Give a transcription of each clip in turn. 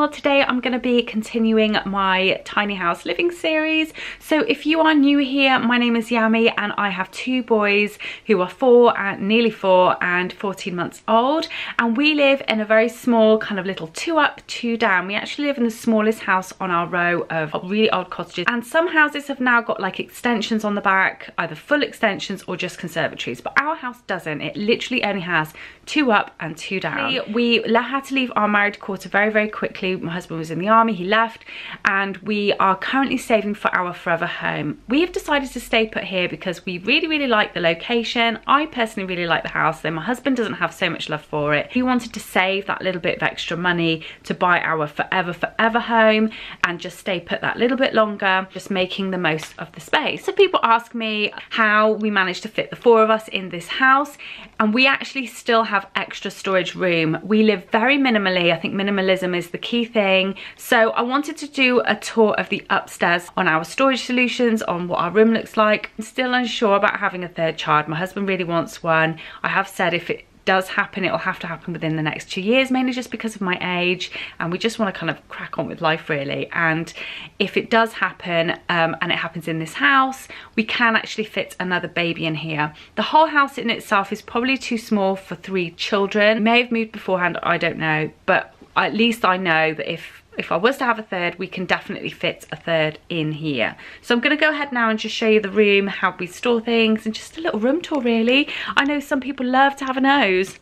channel. Today I'm going to be continuing my tiny house living series. So if you are new here, my name is Yami and I have two boys who are nearly 4 and 14 months old, and we live in a very small kind of little 2 up 2 down. We actually live in the smallest house on our row of really old cottages, and some houses have now got like extensions on the back, either full extensions or just conservatories, but our house doesn't. It literally only has 2 up and 2 down. We had to leave our married quarter very quickly. My husband was in the army, he left, and we are currently saving for our forever home. We have decided to stay put here because we really like the location. I personally really like the house, though my husband doesn't have so much love for it. He wanted to save that little bit of extra money to buy our forever home and just stay put that little bit longer, just making the most of the space. So people ask me how we managed to fit the 4 of us in this house, and we actually still have extra storage room. We live very minimally. I think minimalism is the key thing. So I wanted to do a tour of the upstairs on our storage solutions, on what our room looks like. I'm still unsure about having a 3rd child. My husband really wants one. I have said if it does happen, it will have to happen within the next 2 years, mainly just because of my age, and we just want to kind of crack on with life really. And if it does happen, and it happens in this house, we can actually fit another baby in here. The whole house in itself is probably too small for 3 children. May have moved beforehand, I don't know, but at least I know that if I was to have a 3rd, we can definitely fit a 3rd in here. So I'm going to go ahead now and just show you the room, how we store things, and just a little room tour really. I know some people love to have a nose.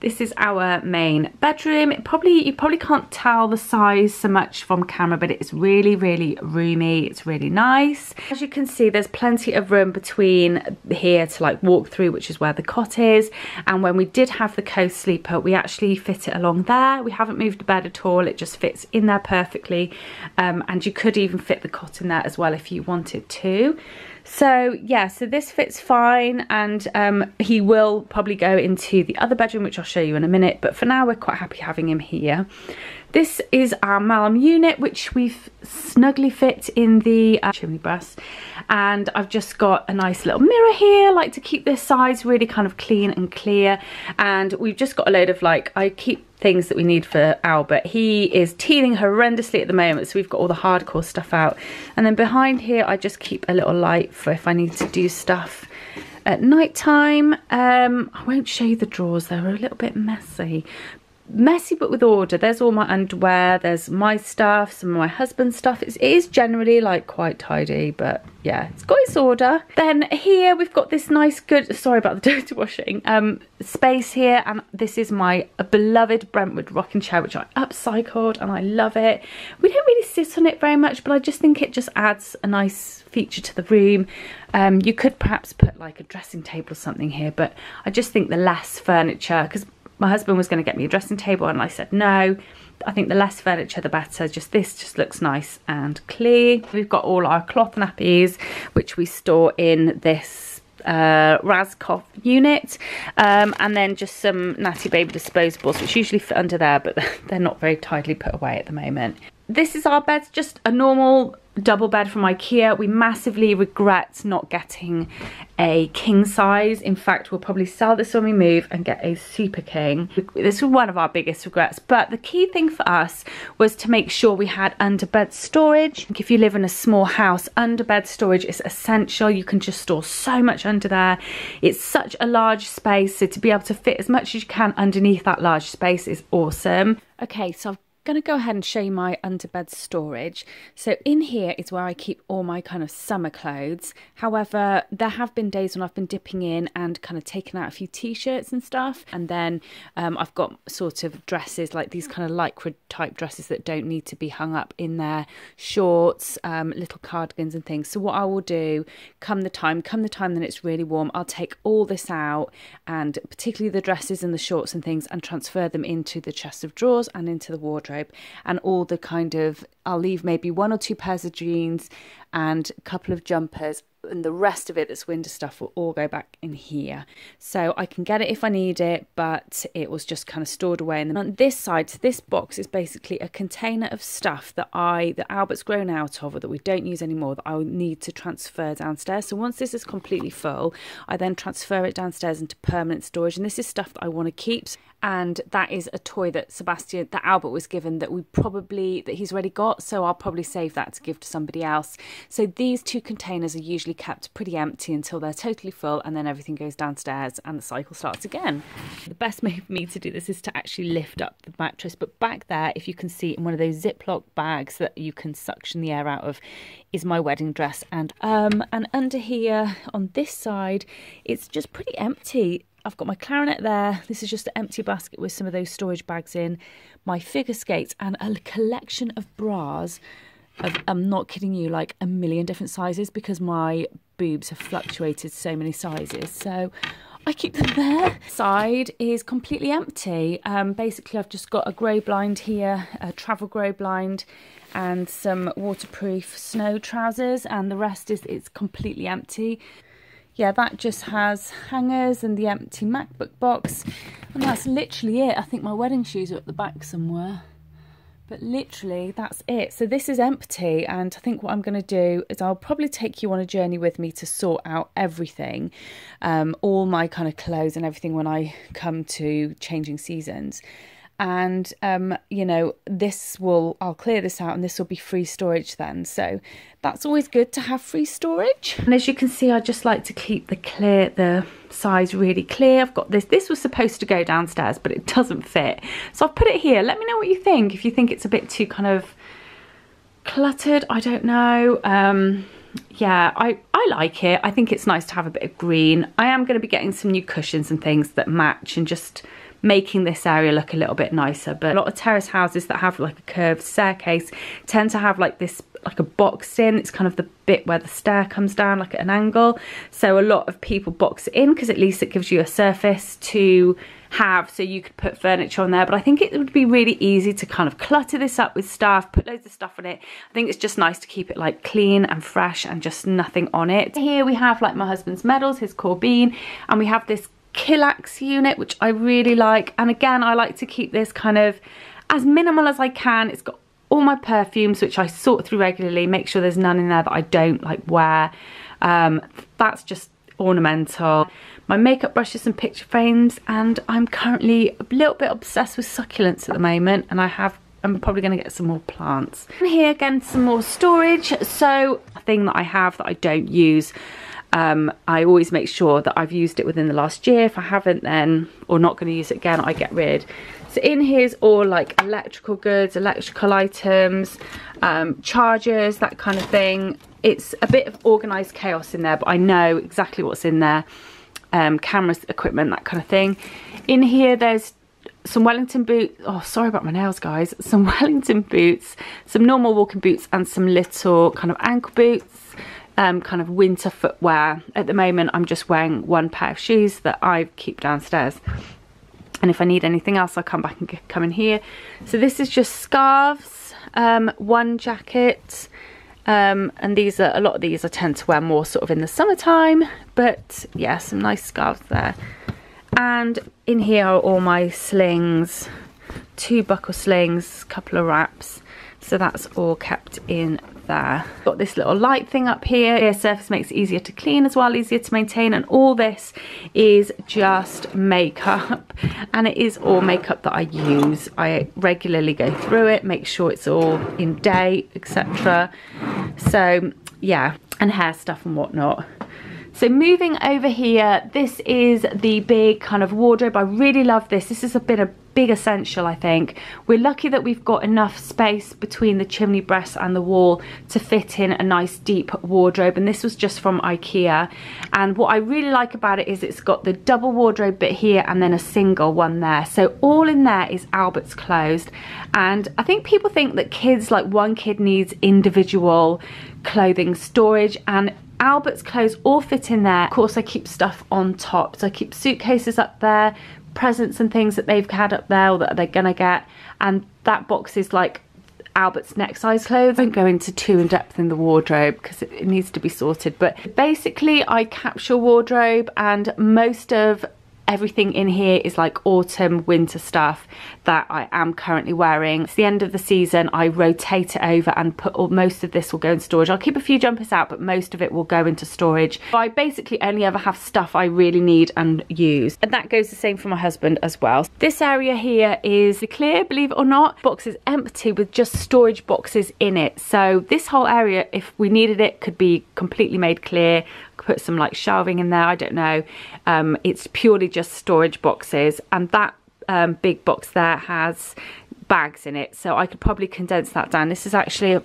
This is our main bedroom. You probably can't tell the size so much from camera, but it's really roomy. It's really nice. As you can see, there's plenty of room between here to like walk through, which is where the cot is. And when we did have the co-sleeper, we actually fit it along there. We haven't moved the bed at all. It just fits in there perfectly. And you could even fit the cot in there as well if you wanted to. So yeah, so this fits fine, and he will probably go into the other bedroom, which I'll show you in a minute, but for now we're quite happy having him here. This is our Malm unit, which we've snugly fit in the chimney breast, and I've just got a nice little mirror here, like to keep this sides really kind of clean and clear. And we've just got a load of like, I keep things that we need for Albert. He is teething horrendously at the moment, so we've got all the hardcore stuff out. And then behind here I just keep a little light for if I need to do stuff at night time. I won't show you the drawers, they're a little bit messy but with order. There's all my underwear, there's my stuff, some of my husband's stuff. It is generally like quite tidy, but yeah, it's got its order. Then here we've got this nice good, sorry about the dirty washing, space here, and this is my beloved Brentwood rocking chair, which I upcycled and I love it. We don't really sit on it very much, but I just think it just adds a nice feature to the room. You could perhaps put like a dressing table or something here, but I just think the less furniture, because my husband was going to get me a dressing table and I said no. I think the less furniture the better. This just looks nice and clean. We've got all our cloth nappies, which we store in this Razcoff unit, and then just some Natty Baby disposables, which usually fit under there, but they're not very tidily put away at the moment. This is our bed, just a normal double bed from IKEA. We massively regret not getting a king size. In fact, we'll probably sell this when we move and get a super king. This was one of our biggest regrets, but the key thing for us was to make sure we had underbed storage. If you live in a small house, underbed storage is essential. You can just store so much under there. It's such a large space, so to be able to fit as much as you can underneath that large space is awesome. Okay, so I've going to go ahead and show you my underbed storage. So in here is where I keep all my kind of summer clothes. However, there have been days when I've been dipping in and kind of taking out a few t-shirts and stuff, and then I've got sort of dresses, like these kind of lycra type dresses that don't need to be hung up in there, shorts, little cardigans and things. So what I will do come the time that it's really warm, I'll take all this out, and particularly the dresses and the shorts and things, and transfer them into the chest of drawers and into the wardrobe. And all the kind of I'll leave maybe 1 or 2 pairs of jeans and a couple of jumpers, and the rest of it that's winter stuff will all go back in here. So I can get it if I need it, but it was just kind of stored away. And then on this side, so this box is basically a container of stuff that Albert's grown out of, or that we don't use anymore, that I will need to transfer downstairs. So once this is completely full, I then transfer it downstairs into permanent storage. And this is stuff that I want to keep. And that is a toy that Albert was given that he's already got. So I'll probably save that to give to somebody else. So these 2 containers are usually kept pretty empty until they're totally full, and then everything goes downstairs and the cycle starts again. The best way for me to do this is to actually lift up the mattress. But back there, if you can see, in one of those Ziploc bags that you can suction the air out of, is my wedding dress. And under here on this side, it's just pretty empty. I've got my clarinet there. This is just an empty basket with some of those storage bags in, my figure skates, and a collection of bras. I'm not kidding you, like a million different sizes, because my boobs have fluctuated so many sizes. So I keep them there. Side is completely empty. Basically, I've just got a grow blind here, a travel grow blind, and some waterproof snow trousers, and the rest it's completely empty. Yeah, that just has hangers and the empty MacBook box, and that's literally it. I think my wedding shoes are at the back somewhere, but literally that's it. So this is empty, and I think what I'm going to do is I'll probably take you on a journey with me to sort out everything, all my kind of clothes and everything when I come to changing seasons. And you know, I'll clear this out, and this will be free storage then. So that's always good to have free storage. And as you can see, I just like to keep the size really clear. I've got this was supposed to go downstairs, but it doesn't fit, so I've put it here. Let me know what you think. If you think it's a bit too kind of cluttered, I don't know. Yeah, I like it. I think it's nice to have a bit of green. I am going to be getting some new cushions and things that match, and just making this area look a little bit nicer. But a lot of terrace houses that have like a curved staircase tend to have like this, like a box in. It's kind of the bit where the stair comes down like at an angle. So a lot of people box it in because at least it gives you a surface to have, so you could put furniture on there. But I think it would be really easy to kind of clutter this up with stuff, put loads of stuff on it. I think it's just nice to keep it like clean and fresh and just nothing on it. Here we have like my husband's medals, his Corbin, and we have this Killax unit, which I really like. And again, I like to keep this kind of as minimal as I can. It's got all my perfumes, which I sort through regularly, make sure there's none in there that I don't like wear. That's just ornamental. My makeup brushes and picture frames, and I'm currently a little bit obsessed with succulents at the moment, and I'm probably going to get some more plants. And here again, some more storage. So a thing that I have that I don't use, I always make sure that I've used it within the last year. If I haven't, then, or not going to use it again, I get rid. So in here's all like electrical goods, electrical items, chargers, that kind of thing. It's a bit of organised chaos in there, but I know exactly what's in there. Cameras, equipment, that kind of thing. In here there's some Wellington boots. Oh, sorry about my nails, guys. Some Wellington boots, some normal walking boots, and some little kind of ankle boots. Kind of winter footwear. At the moment I'm just wearing one pair of shoes that I keep downstairs, and if I need anything else I'll come back and come in here. So this is just scarves, one jacket, and these are, a lot of these I tend to wear more sort of in the summertime, but yeah, some nice scarves there. And in here are all my slings, 2 buckle slings, couple of wraps, so that's all kept in there. Got this little light thing up here. Air surface makes it easier to clean as well, easier to maintain, and all this is just makeup, and it is all makeup that I use. I regularly go through it, make sure it's all in date, etc. So yeah, and hair stuff and whatnot. So moving over here, this is the big kind of wardrobe. I really love this. This is a big essential, I think. We're lucky that we've got enough space between the chimney breast and the wall to fit in a nice deep wardrobe, and this was just from IKEA. And what I really like about it is it's got the double wardrobe bit here and then a single one there. So all in there is Albert's clothes, and I think people think that kids, like one kid needs individual clothing storage, and Albert's clothes all fit in there. Of course I keep stuff on top, so I keep suitcases up there, presents and things that they've had up there or that they're gonna get, and that box is like Albert's next size clothes. I won't go into too in depth in the wardrobe because it needs to be sorted, but basically I capsule wardrobe, and most of everything in here is like autumn winter stuff that I am currently wearing. It's the end of the season, I rotate it over and most of this will go in storage. I'll keep a few jumpers out, but most of it will go into storage. I basically only ever have stuff I really need and use, and that goes the same for my husband as well. This area here is clear, believe it or not. Box is empty with just storage boxes in it, so this whole area, if we needed it, could be completely made clear. Put some like shelving in there, I don't know. It's purely just storage boxes, and that big box there has bags in it, so I could probably condense that down. This is actually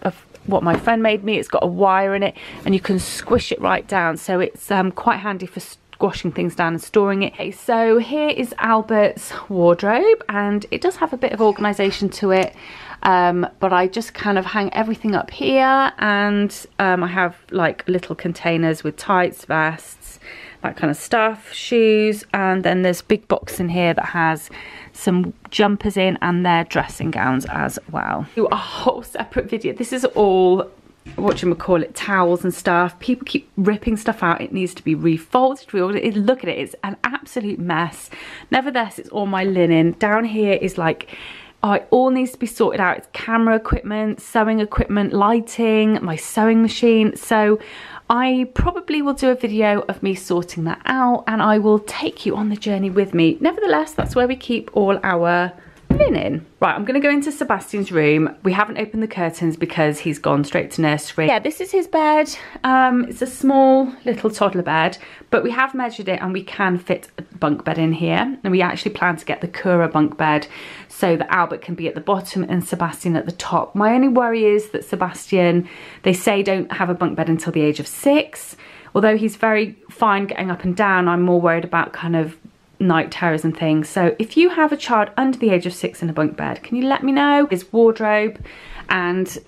what my friend made me. It's got a wire in it and you can squish it right down, so it's quite handy for squashing things down and storing it. Okay, so here is Albert's wardrobe, and it does have a bit of organisation to it. But I just kind of hang everything up here, and I have like little containers with tights, vests, that kind of stuff, shoes, and then there's big box in here that has some jumpers in and their dressing gowns as well. Do a whole separate video. This is all whatchamacallit, towels and stuff. People keep ripping stuff out. It needs to be refolded, reordered. Look at it, it's an absolute mess. Nevertheless, it's all my linen. Down here is like, oh, it all needs to be sorted out. It's camera equipment, sewing equipment, lighting, my sewing machine. So I probably will do a video of me sorting that out, and I will take you on the journey with me. Nevertheless, that's where we keep all our linen. Right, I'm gonna go into Sebastian's room. We haven't opened the curtains because he's gone straight to nursery. Yeah, this is his bed. It's a small little toddler bed, but we have measured it and we can fit a bunk bed in here. And we actually plan to get the Cura bunk bed so that Albert can be at the bottom and Sebastian at the top. My only worry is that Sebastian, they say don't have a bunk bed until the age of 6. Although he's very fine getting up and down, I'm more worried about kind of night terrors and things. So if you have a child under the age of 6 in a bunk bed, can you let me know? His wardrobe, and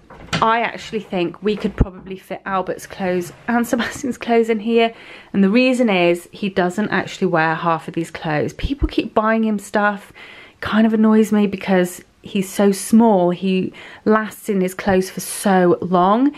I actually think we could probably fit Albert's clothes and Sebastian's clothes in here, and the reason is he doesn't actually wear half of these clothes. People keep buying him stuff. Kind of annoys me because he's so small, he lasts in his clothes for so long,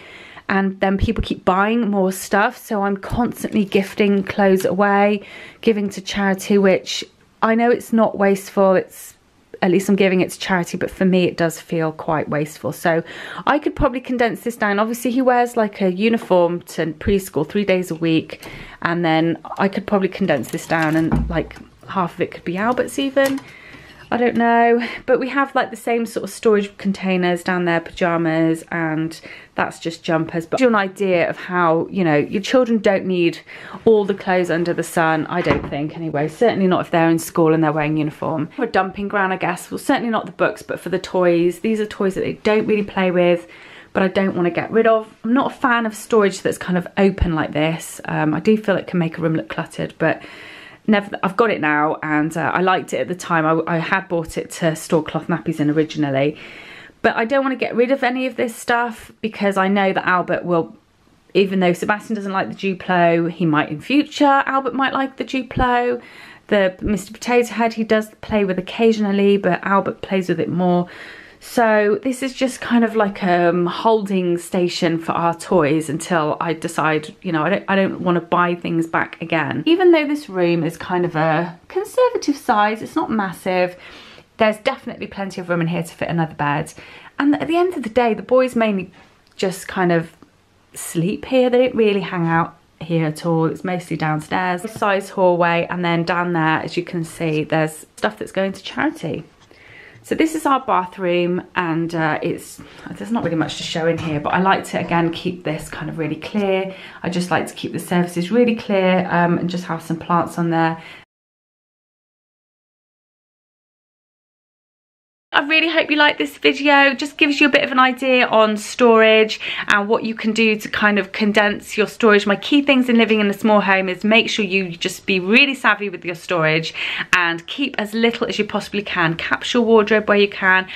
and then people keep buying more stuff, so I'm constantly gifting clothes away, giving to charity, which I know it's not wasteful, it's, at least I'm giving it to charity, but for me it does feel quite wasteful. So I could probably condense this down. Obviously he wears like a uniform to preschool 3 days a week, and then I could probably condense this down, and like half of it could be Albert's even. I don't know, but we have like the same sort of storage containers down there, pajamas, and that's just jumpers. But give you an idea of how, you know, your children don't need all the clothes under the sun, I don't think anyway. Certainly not if they're in school and they're wearing uniform. For a dumping ground, I guess. Well, certainly not the books, but for the toys. These are toys that they don't really play with, but I don't want to get rid of. I'm not a fan of storage that's kind of open like this. I do feel it can make a room look cluttered, but I've got it now, and I liked it at the time. I had bought it to store cloth nappies in originally, but I don't want to get rid of any of this stuff because I know that Albert will, even though Sebastian doesn't like the Duplo, he might in future. Albert might like the Duplo. The Mr. Potato Head he does play with occasionally, but Albert plays with it more. So this is just kind of like a holding station for our toys until I decide, you know, I don't want to buy things back again. Even though this room is kind of a conservative size, it's not massive, there's definitely plenty of room in here to fit another bed. And at the end of the day, the boys mainly just kind of sleep here. They don't really hang out here at all. It's mostly downstairs. Size hallway, and then down there, as you can see, there's stuff that's going to charity. So this is our bathroom, and there's not really much to show in here, but I like to, again, keep this kind of really clear. I just like to keep the surfaces really clear, and just have some plants on there. I really hope you like this video. Just gives you a bit of an idea on storage and what you can do to kind of condense your storage. My key things in living in a small home is make sure you just be really savvy with your storage and keep as little as you possibly can. Capsule wardrobe where you can.